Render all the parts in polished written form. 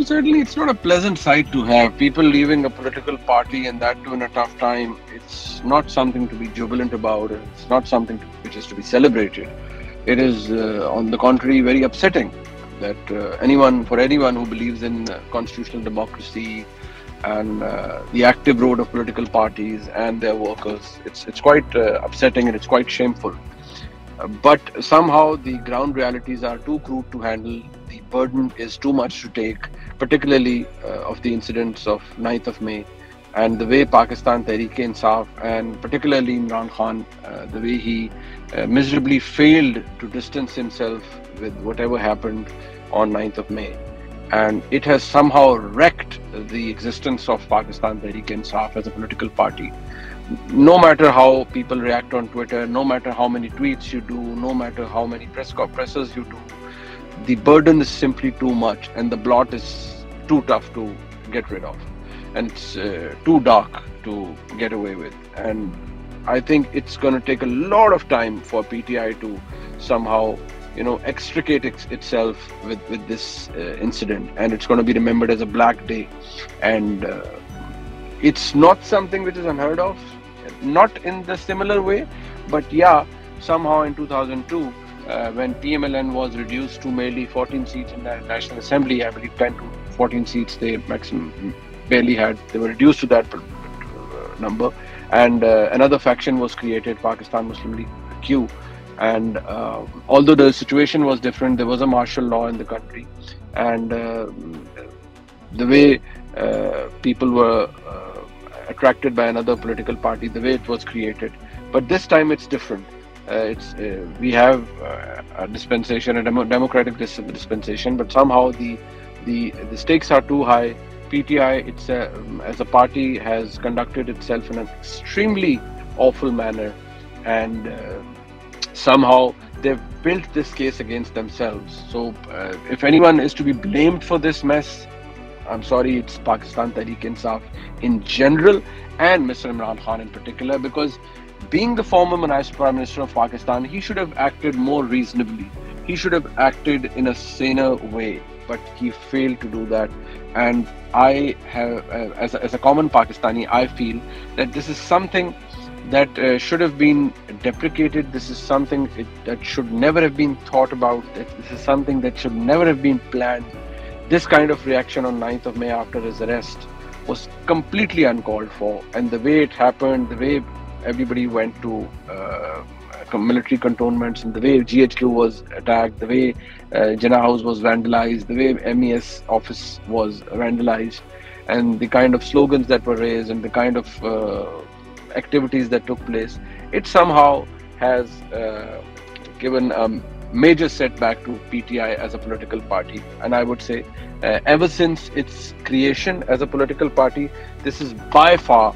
certainly it's not a pleasant sight to have. People leaving a political party, and that too in a tough time. It's not something to be jubilant about. It's not something which is to be celebrated. It is, on the contrary, very upsetting that for anyone who believes in constitutional democracy and the active role of political parties and their workers, it's quite upsetting, and it's quite shameful. But somehow the ground realities are too crude to handle. The burden is too much to take, particularly of the incidents of 9th of May and the way Pakistan Tehreek-e-Insaf and particularly Imran Khan, the way he miserably failed to distance himself with whatever happened on 9th of May. And it has somehow wrecked the existence of Pakistan Tehreek-e-Insaf as a political party. No matter how people react on Twitter, no matter how many tweets you do, no matter how many presses you do, the burden is simply too much, and the blot is too tough to get rid of, and it's too dark to get away with. And I think it's going to take a lot of time for PTI to somehow, extricate itself with this incident, and it's going to be remembered as a black day. And it's not something which is unheard of, not in the similar way, but yeah, somehow in 2002, when PMLN was reduced to merely 14 seats in the National Assembly, I believe 10 to 14 seats they maximum barely had, they were reduced to that number, and another faction was created, Pakistan Muslim League Q. And although the situation was different, there was a martial law in the country, and the way people were attracted by another political party, the way it was created. But this time it's different. We have a dispensation, a democratic dispensation, but somehow the stakes are too high. PTI, as a party, has conducted itself in an extremely awful manner, and somehow they've built this case against themselves. So if anyone is to be blamed for this mess, I'm sorry, it's Pakistan Tehreek-e-Insaf in general and Mr. Imran Khan in particular, because being the former Municipal Prime Minister of Pakistan, he should have acted more reasonably. He should have acted in a saner way, but he failed to do that. And I have, as a common Pakistani, I feel that this is something that should have been deprecated. This is something that should never have been thought about. This is something that should never have been planned. This kind of reaction on 9th of May after his arrest was completely uncalled for. And the way it happened, the way everybody went to military cantonments, and the way GHQ was attacked, the way Jinnah House was vandalized, the way MES office was vandalized, and the kind of slogans that were raised and the kind of activities that took place, it somehow has given a major setback to PTI as a political party. And I would say ever since its creation as a political party, this is by far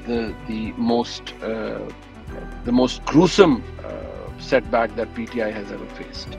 the most gruesome setback that PTI has ever faced.